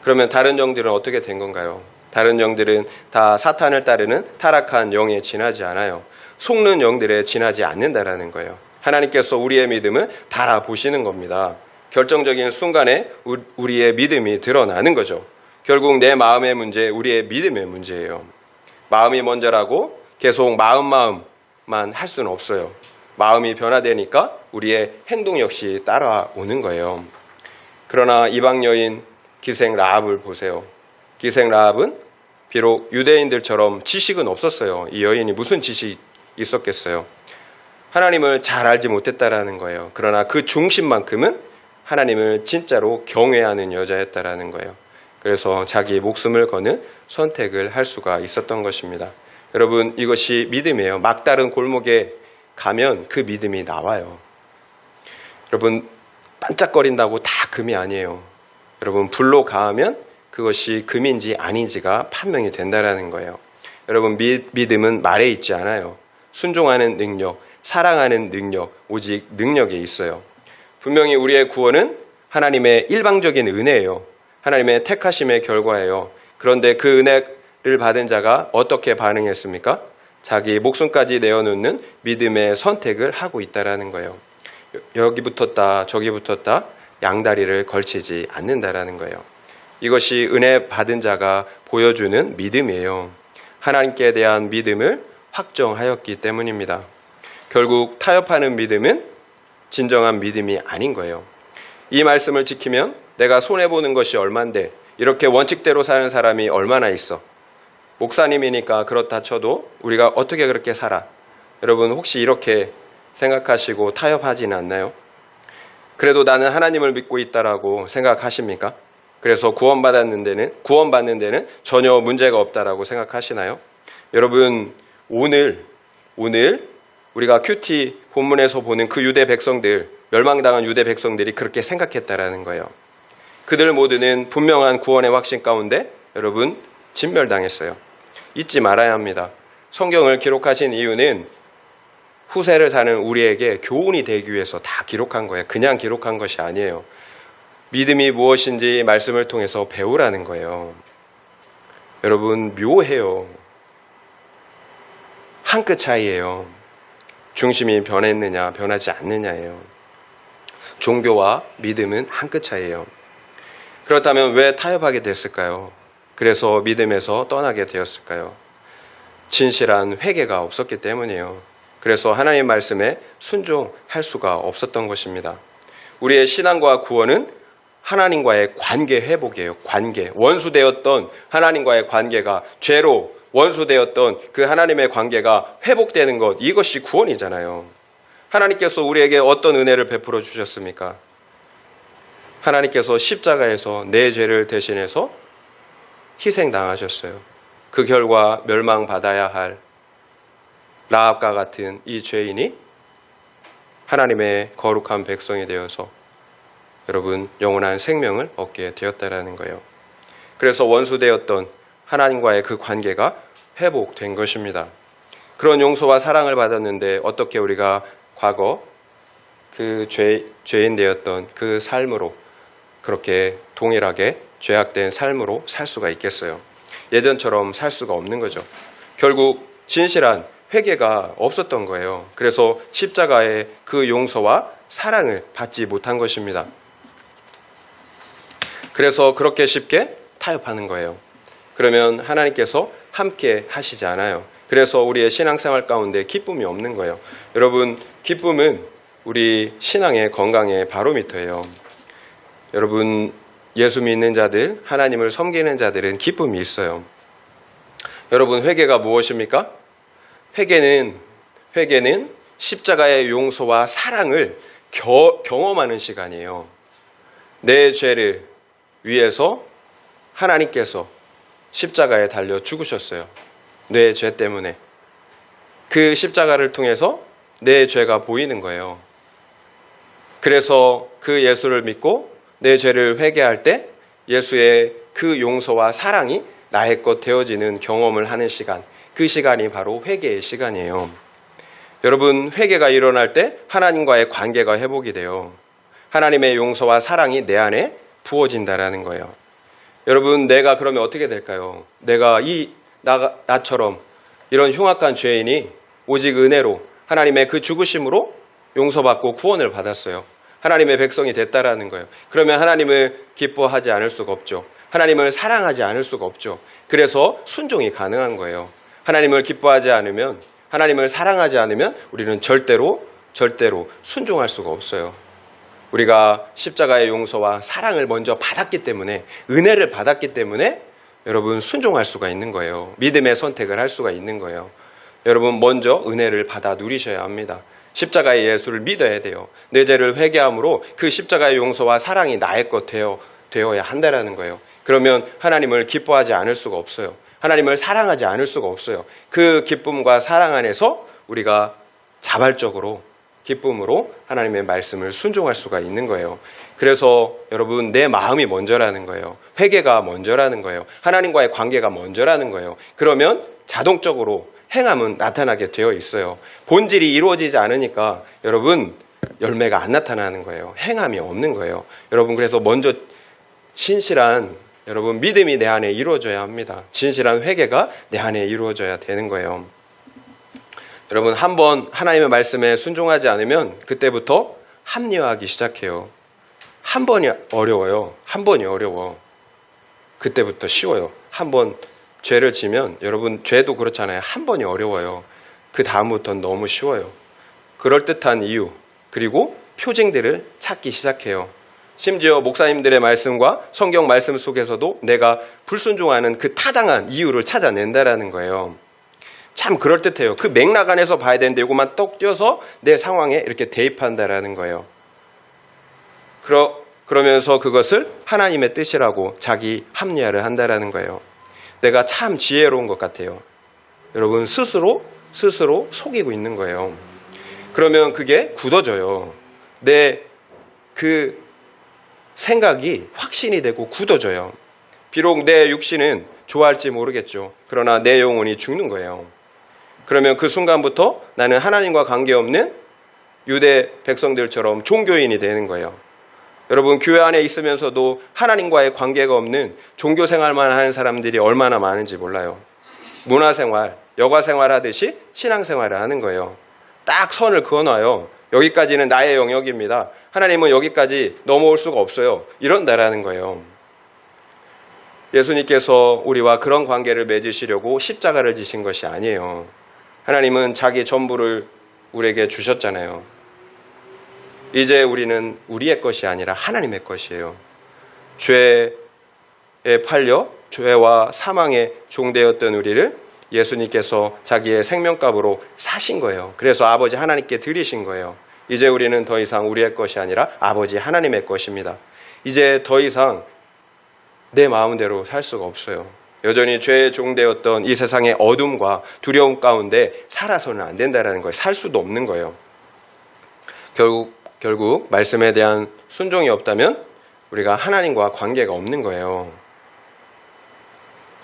그러면 다른 영들은 어떻게 된 건가요? 다른 영들은 다 사탄을 따르는 타락한 영에 지나지 않아요. 속는 영들에 지나지 않는다라는 거예요. 하나님께서 우리의 믿음을 달아보시는 겁니다. 결정적인 순간에 우리의 믿음이 드러나는 거죠. 결국 내 마음의 문제, 우리의 믿음의 문제예요. 마음이 먼저라고 계속 마음만 할 수는 없어요. 마음이 변화되니까 우리의 행동 역시 따라오는 거예요. 그러나 이방 여인 기생 라합을 보세요. 기생 라합은 비록 유대인들처럼 지식은 없었어요. 이 여인이 무슨 지식이 있었겠어요. 하나님을 잘 알지 못했다라는 거예요. 그러나 그 중심만큼은 하나님을 진짜로 경외하는 여자였다라는 거예요. 그래서 자기 목숨을 거는 선택을 할 수가 있었던 것입니다. 여러분, 이것이 믿음이에요. 막다른 골목에 가면 그 믿음이 나와요. 여러분, 반짝거린다고 다 금이 아니에요. 여러분, 불로 가하면 그것이 금인지 아닌지가 판명이 된다라는 거예요. 여러분, 믿음은 말에 있지 않아요. 순종하는 능력, 사랑하는 능력, 오직 능력에 있어요. 분명히 우리의 구원은 하나님의 일방적인 은혜예요. 하나님의 택하심의 결과예요. 그런데 그 은혜를 받은 자가 어떻게 반응했습니까? 자기 목숨까지 내어놓는 믿음의 선택을 하고 있다라는 거예요. 여기 붙었다 저기 붙었다 양다리를 걸치지 않는다라는 거예요. 이것이 은혜 받은 자가 보여주는 믿음이에요. 하나님께 대한 믿음을 확정하였기 때문입니다. 결국 타협하는 믿음은 진정한 믿음이 아닌 거예요. 이 말씀을 지키면 내가 손해보는 것이 얼만데 이렇게 원칙대로 사는 사람이 얼마나 있어. 목사님이니까 그렇다 쳐도 우리가 어떻게 그렇게 살아? 여러분 혹시 이렇게 생각하시고 타협하지는 않나요? 그래도 나는 하나님을 믿고 있다라고 생각하십니까? 그래서 구원받는 데는 전혀 문제가 없다라고 생각하시나요? 여러분 오늘 우리가 큐티 본문에서 보는 그 유대 백성들, 멸망당한 유대 백성들이 그렇게 생각했다라는 거예요. 그들 모두는 분명한 구원의 확신 가운데 여러분 진멸당했어요. 잊지 말아야 합니다. 성경을 기록하신 이유는 후세를 사는 우리에게 교훈이 되기 위해서 다 기록한 거예요. 그냥 기록한 것이 아니에요. 믿음이 무엇인지 말씀을 통해서 배우라는 거예요. 여러분 묘해요. 한 끗 차이예요. 중심이 변했느냐 변하지 않느냐예요. 종교와 믿음은 한 끗 차이예요. 그렇다면 왜 타협하게 됐을까요? 그래서 믿음에서 떠나게 되었을까요? 진실한 회개가 없었기 때문이에요. 그래서 하나님의 말씀에 순종할 수가 없었던 것입니다. 우리의 신앙과 구원은 하나님과의 관계 회복이에요. 관계. 원수되었던 하나님과의 관계가 죄로 원수되었던 그 하나님의 관계가 회복되는 것, 이것이 구원이잖아요. 하나님께서 우리에게 어떤 은혜를 베풀어 주셨습니까? 하나님께서 십자가에서 내 죄를 대신해서 희생당하셨어요. 그 결과 멸망받아야 할 라합과 같은 이 죄인이 하나님의 거룩한 백성이 되어서 여러분 영원한 생명을 얻게 되었다라는 거예요. 그래서 원수되었던 하나님과의 그 관계가 회복된 것입니다. 그런 용서와 사랑을 받았는데 어떻게 우리가 과거 그 죄인 되었던 그 삶으로 그렇게 동일하게 죄악된 삶으로 살 수가 있겠어요? 예전처럼 살 수가 없는 거죠. 결국 진실한 회개가 없었던 거예요. 그래서 십자가의 그 용서와 사랑을 받지 못한 것입니다. 그래서 그렇게 쉽게 타협하는 거예요. 그러면 하나님께서 함께 하시지 않아요. 그래서 우리의 신앙생활 가운데 기쁨이 없는 거예요. 여러분, 기쁨은 우리 신앙의 건강의 바로미터예요. 여러분, 예수 믿는 자들, 하나님을 섬기는 자들은 기쁨이 있어요. 여러분, 회개가 무엇입니까? 회개는 십자가의 용서와 사랑을 경험하는 시간이에요. 내 죄를 위해서 하나님께서 십자가에 달려 죽으셨어요. 내 죄 때문에. 그 십자가를 통해서 내 죄가 보이는 거예요. 그래서 그 예수를 믿고 내 죄를 회개할 때 예수의 그 용서와 사랑이 나의 것 되어지는 경험을 하는 시간, 그 시간이 바로 회개의 시간이에요. 여러분, 회개가 일어날 때 하나님과의 관계가 회복이 돼요. 하나님의 용서와 사랑이 내 안에 부어진다라는 거예요. 여러분, 내가 그러면 어떻게 될까요? 내가 나처럼 이런 흉악한 죄인이 오직 은혜로 하나님의 그 죽으심으로 용서받고 구원을 받았어요. 하나님의 백성이 됐다라는 거예요. 그러면 하나님을 기뻐하지 않을 수가 없죠. 하나님을 사랑하지 않을 수가 없죠. 그래서 순종이 가능한 거예요. 하나님을 기뻐하지 않으면, 하나님을 사랑하지 않으면 우리는 절대로 순종할 수가 없어요. 우리가 십자가의 용서와 사랑을 먼저 받았기 때문에, 은혜를 받았기 때문에 여러분 순종할 수가 있는 거예요. 믿음의 선택을 할 수가 있는 거예요. 여러분, 먼저 은혜를 받아 누리셔야 합니다. 십자가의 예수를 믿어야 돼요. 내 죄를 회개함으로 그 십자가의 용서와 사랑이 나의 것 되어야 한다라는 거예요. 그러면 하나님을 기뻐하지 않을 수가 없어요. 하나님을 사랑하지 않을 수가 없어요. 그 기쁨과 사랑 안에서 우리가 자발적으로 기쁨으로 하나님의 말씀을 순종할 수가 있는 거예요. 그래서 여러분, 내 마음이 먼저라는 거예요. 회개가 먼저라는 거예요. 하나님과의 관계가 먼저라는 거예요. 그러면 자동적으로 행함은 나타나게 되어 있어요. 본질이 이루어지지 않으니까 여러분, 열매가 안 나타나는 거예요. 행함이 없는 거예요. 여러분, 그래서 먼저 진실한 여러분 믿음이 내 안에 이루어져야 합니다. 진실한 회개가 내 안에 이루어져야 되는 거예요. 여러분, 한번 하나님의 말씀에 순종하지 않으면 그때부터 합리화하기 시작해요. 한 번이 어려워요. 한 번이 어려워. 그때부터 쉬워요. 한 번 죄를 지면, 여러분 죄도 그렇잖아요. 한 번이 어려워요. 그 다음부터는 너무 쉬워요. 그럴듯한 이유, 그리고 표징들을 찾기 시작해요. 심지어 목사님들의 말씀과 성경 말씀 속에서도 내가 불순종하는 그 타당한 이유를 찾아낸다라는 거예요. 참 그럴듯해요. 그 맥락 안에서 봐야 되는데 이것만 떡 띄어서 내 상황에 이렇게 대입한다라는 거예요. 그러면서 그것을 하나님의 뜻이라고 자기 합리화를 한다라는 거예요. 내가 참 지혜로운 것 같아요. 여러분, 스스로 속이고 있는 거예요. 그러면 그게 굳어져요. 내 그 생각이 확신이 되고 굳어져요. 비록 내 육신은 좋아할지 모르겠죠. 그러나 내 영혼이 죽는 거예요. 그러면 그 순간부터 나는 하나님과 관계없는 유대 백성들처럼 종교인이 되는 거예요. 여러분, 교회 안에 있으면서도 하나님과의 관계가 없는 종교 생활만 하는 사람들이 얼마나 많은지 몰라요. 문화생활, 여가생활 하듯이 신앙생활을 하는 거예요. 딱 선을 그어놔요. 여기까지는 나의 영역입니다. 하나님은 여기까지 넘어올 수가 없어요. 이런다라는 거예요. 예수님께서 우리와 그런 관계를 맺으시려고 십자가를 지신 것이 아니에요. 하나님은 자기 전부를 우리에게 주셨잖아요. 이제 우리는 우리의 것이 아니라 하나님의 것이에요. 죄에 팔려 죄와 사망에 종되었던 우리를 예수님께서 자기의 생명값으로 사신 거예요. 그래서 아버지 하나님께 드리신 거예요. 이제 우리는 더 이상 우리의 것이 아니라 아버지 하나님의 것입니다. 이제 더 이상 내 마음대로 살 수가 없어요. 여전히 죄에 종되었던 이 세상의 어둠과 두려움 가운데 살아서는 안 된다는 거예요. 살 수도 없는 거예요. 결국 말씀에 대한 순종이 없다면 우리가 하나님과 관계가 없는 거예요.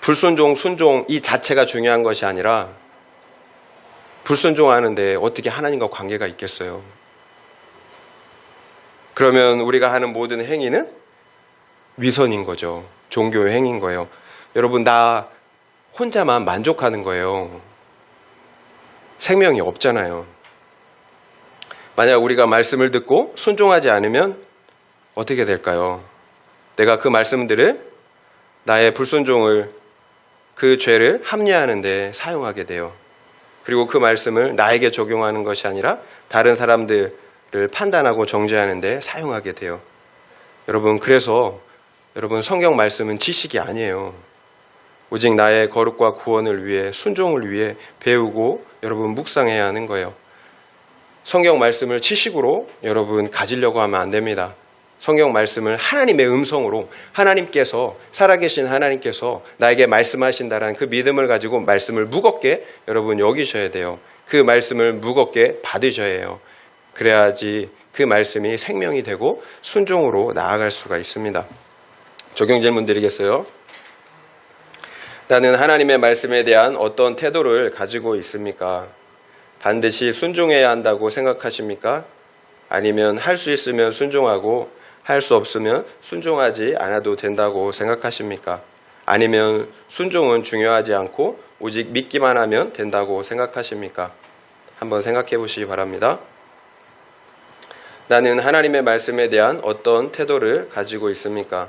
불순종, 순종 이 자체가 중요한 것이 아니라 불순종하는데 어떻게 하나님과 관계가 있겠어요? 그러면 우리가 하는 모든 행위는 위선인 거죠. 종교의 행위인 거예요. 여러분, 나 혼자만 만족하는 거예요. 생명이 없잖아요. 만약 우리가 말씀을 듣고 순종하지 않으면 어떻게 될까요? 내가 그 말씀들을 나의 불순종을 그 죄를 합리화하는 데 사용하게 돼요. 그리고 그 말씀을 나에게 적용하는 것이 아니라 다른 사람들을 판단하고 정죄하는 데 사용하게 돼요. 여러분, 그래서 여러분 성경 말씀은 지식이 아니에요. 오직 나의 거룩과 구원을 위해 순종을 위해 배우고 여러분 묵상해야 하는 거예요. 성경 말씀을 지식으로 여러분 가지려고 하면 안 됩니다. 성경 말씀을 하나님의 음성으로 하나님께서 살아계신 하나님께서 나에게 말씀하신다라는 그 믿음을 가지고 말씀을 무겁게 여러분 여기셔야 돼요. 그 말씀을 무겁게 받으셔야 해요. 그래야지 그 말씀이 생명이 되고 순종으로 나아갈 수가 있습니다. 적용 질문 드리겠어요? 나는 하나님의 말씀에 대한 어떤 태도를 가지고 있습니까? 반드시 순종해야 한다고 생각하십니까? 아니면 할 수 있으면 순종하고 할 수 없으면 순종하지 않아도 된다고 생각하십니까? 아니면 순종은 중요하지 않고 오직 믿기만 하면 된다고 생각하십니까? 한번 생각해 보시기 바랍니다. 나는 하나님의 말씀에 대한 어떤 태도를 가지고 있습니까?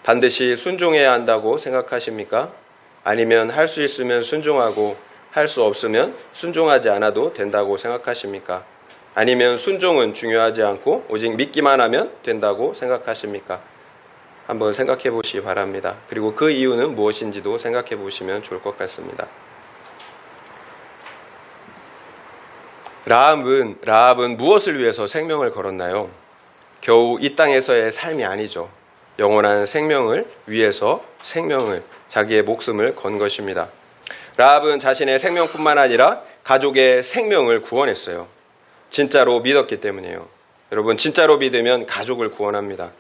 반드시 순종해야 한다고 생각하십니까? 아니면 할 수 있으면 순종하고 할 수 없으면 순종하지 않아도 된다고 생각하십니까? 아니면 순종은 중요하지 않고 오직 믿기만 하면 된다고 생각하십니까? 한번 생각해 보시기 바랍니다. 그리고 그 이유는 무엇인지도 생각해 보시면 좋을 것 같습니다. 라합은 무엇을 위해서 생명을 걸었나요? 겨우 이 땅에서의 삶이 아니죠. 영원한 생명을 위해서 자기의 목숨을 건 것입니다. 라합은 자신의 생명뿐만 아니라 가족의 생명을 구원했어요. 진짜로 믿었기 때문이에요. 여러분, 진짜로 믿으면 가족을 구원합니다.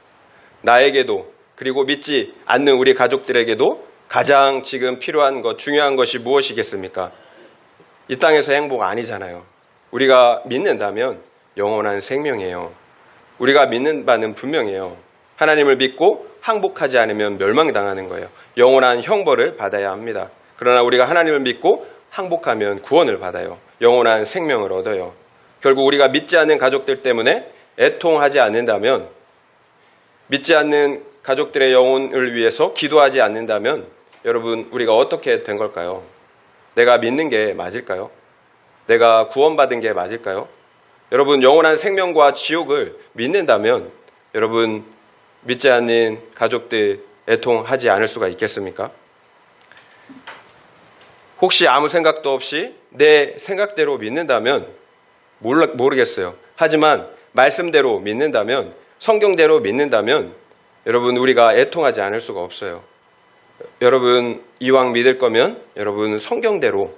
나에게도 그리고 믿지 않는 우리 가족들에게도 가장 지금 필요한 것, 중요한 것이 무엇이겠습니까? 이 땅에서 행복 아니잖아요. 우리가 믿는다면 영원한 생명이에요. 우리가 믿는 바는 분명해요. 하나님을 믿고 항복하지 않으면 멸망당하는 거예요. 영원한 형벌을 받아야 합니다. 그러나 우리가 하나님을 믿고 항복하면 구원을 받아요. 영원한 생명을 얻어요. 결국 우리가 믿지 않는 가족들 때문에 애통하지 않는다면, 믿지 않는 가족들의 영혼을 위해서 기도하지 않는다면 여러분, 우리가 어떻게 된 걸까요? 내가 믿는 게 맞을까요? 내가 구원받은 게 맞을까요? 여러분, 영원한 생명과 지옥을 믿는다면 여러분, 믿지 않는 가족들 애통하지 않을 수가 있겠습니까? 혹시 아무 생각도 없이 내 생각대로 믿는다면 모르겠어요. 하지만 말씀대로 믿는다면, 성경대로 믿는다면 여러분, 우리가 애통하지 않을 수가 없어요. 여러분, 이왕 믿을 거면 여러분 성경대로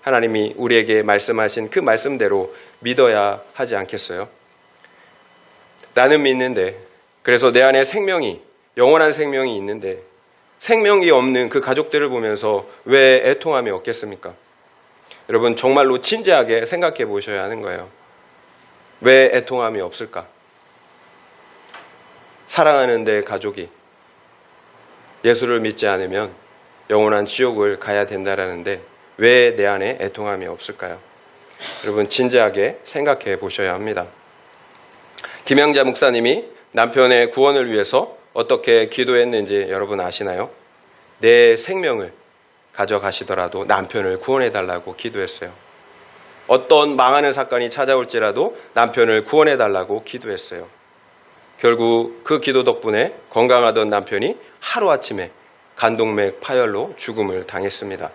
하나님이 우리에게 말씀하신 그 말씀대로 믿어야 하지 않겠어요? 나는 믿는데, 그래서 내 안에 영원한 생명이 있는데 생명이 없는 그 가족들을 보면서 왜 애통함이 없겠습니까? 여러분, 정말로 진지하게 생각해 보셔야 하는 거예요. 왜 애통함이 없을까? 사랑하는 내 가족이 예수를 믿지 않으면 영원한 지옥을 가야 된다라는데 왜 내 안에 애통함이 없을까요? 여러분, 진지하게 생각해 보셔야 합니다. 김영자 목사님이 남편의 구원을 위해서 어떻게 기도했는지 여러분 아시나요? 내 생명을 가져가시더라도 남편을 구원해달라고 기도했어요. 어떤 망하는 사건이 찾아올지라도 남편을 구원해달라고 기도했어요. 결국 그 기도 덕분에 건강하던 남편이 하루아침에 간동맥 파열로 죽음을 당했습니다.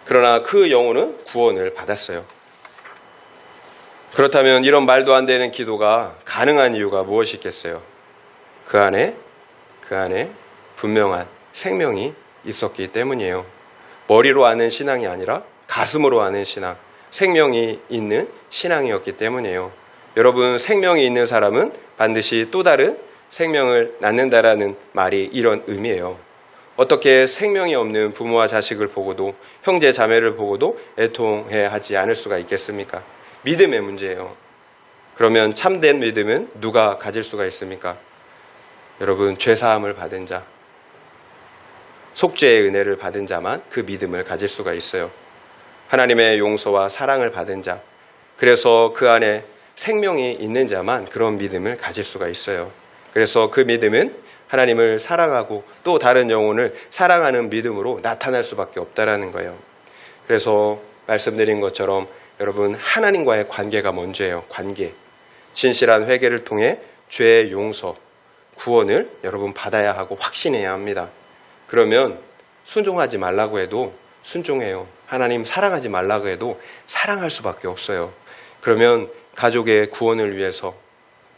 그러나 그 영혼은 구원을 받았어요. 그렇다면 이런 말도 안 되는 기도가 가능한 이유가 무엇이 있겠어요? 그 안에 분명한 생명이 있었기 때문이에요. 머리로 아는 신앙이 아니라 가슴으로 아는 신앙, 생명이 있는 신앙이었기 때문이에요. 여러분, 생명이 있는 사람은 반드시 또 다른 생명을 낳는다라는 말이 이런 의미예요. 어떻게 생명이 없는 부모와 자식을 보고도, 형제 자매를 보고도 애통해 하지 않을 수가 있겠습니까? 믿음의 문제예요. 그러면 참된 믿음은 누가 가질 수가 있습니까? 여러분, 죄사함을 받은 자, 속죄의 은혜를 받은 자만 그 믿음을 가질 수가 있어요. 하나님의 용서와 사랑을 받은 자, 그래서 그 안에 생명이 있는 자만 그런 믿음을 가질 수가 있어요. 그래서 그 믿음은 하나님을 사랑하고 또 다른 영혼을 사랑하는 믿음으로 나타날 수밖에 없다라는 거예요. 그래서 말씀드린 것처럼 여러분, 하나님과의 관계가 먼저예요. 관계. 진실한 회개를 통해 죄의 용서, 구원을 여러분 받아야 하고 확신해야 합니다. 그러면 순종하지 말라고 해도 순종해요. 하나님 사랑하지 말라고 해도 사랑할 수밖에 없어요. 그러면 가족의 구원을 위해서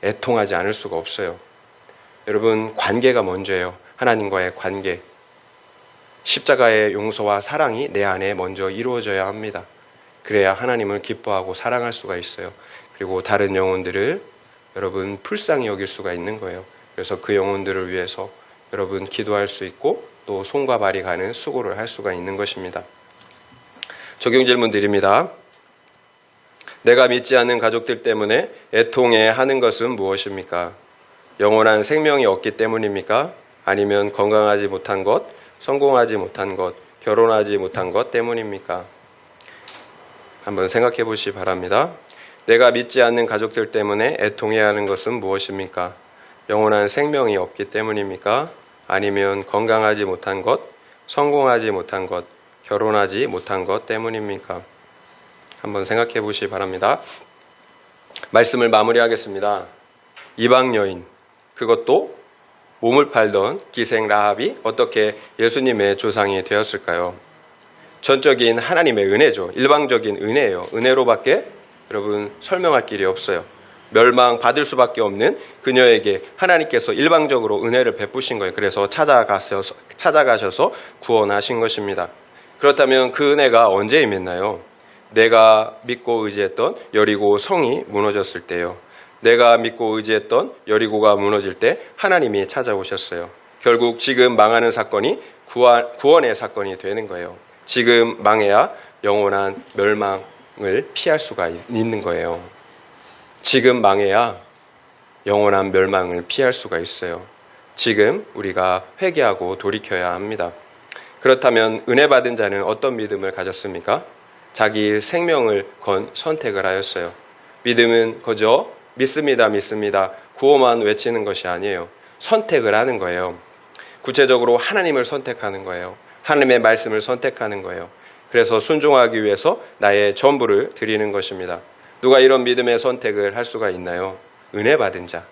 애통하지 않을 수가 없어요. 여러분, 관계가 먼저예요. 하나님과의 관계. 십자가의 용서와 사랑이 내 안에 먼저 이루어져야 합니다. 그래야 하나님을 기뻐하고 사랑할 수가 있어요. 그리고 다른 영혼들을 여러분 불쌍히 여길 수가 있는 거예요. 그래서 그 영혼들을 위해서 여러분 기도할 수 있고 또 손과 발이 가는 수고를 할 수가 있는 것입니다. 적용 질문 드립니다. 내가 믿지 않는 가족들 때문에 애통해 하는 것은 무엇입니까? 영원한 생명이 없기 때문입니까? 아니면 건강하지 못한 것, 성공하지 못한 것, 결혼하지 못한 것 때문입니까? 한번 생각해 보시기 바랍니다. 내가 믿지 않는 가족들 때문에 애통해야 하는 것은 무엇입니까? 영원한 생명이 없기 때문입니까? 아니면 건강하지 못한 것, 성공하지 못한 것, 결혼하지 못한 것 때문입니까? 한번 생각해 보시기 바랍니다. 말씀을 마무리하겠습니다. 이방 여인, 그것도 몸을 팔던 기생 라합이 어떻게 예수님의 조상이 되었을까요? 전적인 하나님의 은혜죠. 일방적인 은혜예요. 은혜로밖에 여러분 설명할 길이 없어요. 멸망받을 수밖에 없는 그녀에게 하나님께서 일방적으로 은혜를 베푸신 거예요. 그래서 찾아가셔서 구원하신 것입니다. 그렇다면 그 은혜가 언제 임했나요? 내가 믿고 의지했던 여리고 성이 무너졌을 때요. 내가 믿고 의지했던 여리고가 무너질 때 하나님이 찾아오셨어요. 결국 지금 망하는 사건이 구원의 사건이 되는 거예요. 지금 망해야 영원한 멸망을 피할 수가 있는 거예요. 지금 망해야 영원한 멸망을 피할 수가 있어요. 지금 우리가 회개하고 돌이켜야 합니다. 그렇다면 은혜 받은 자는 어떤 믿음을 가졌습니까? 자기 생명을 건 선택을 하였어요. 믿음은 그저 믿습니다, 믿습니다, 구호만 외치는 것이 아니에요. 선택을 하는 거예요. 구체적으로 하나님을 선택하는 거예요. 하나님의 말씀을 선택하는 거예요. 그래서 순종하기 위해서 나의 전부를 드리는 것입니다. 누가 이런 믿음의 선택을 할 수가 있나요? 은혜 받은 자,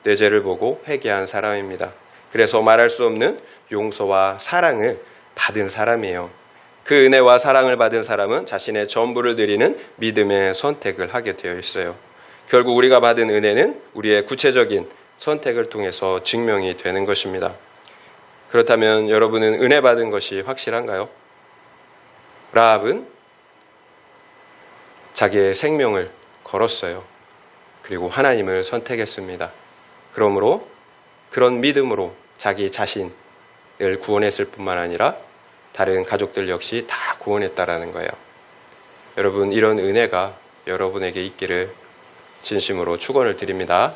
내 죄를 보고 회개한 사람입니다. 그래서 말할 수 없는 용서와 사랑을 받은 사람이에요. 그 은혜와 사랑을 받은 사람은 자신의 전부를 드리는 믿음의 선택을 하게 되어 있어요. 결국 우리가 받은 은혜는 우리의 구체적인 선택을 통해서 증명이 되는 것입니다. 그렇다면 여러분은 은혜 받은 것이 확실한가요? 라합은 자기의 생명을 걸었어요. 그리고 하나님을 선택했습니다. 그러므로 그런 믿음으로 자기 자신을 구원했을 뿐만 아니라 다른 가족들 역시 다 구원했다라는 거예요. 여러분, 이런 은혜가 여러분에게 있기를 진심으로 축원을 드립니다.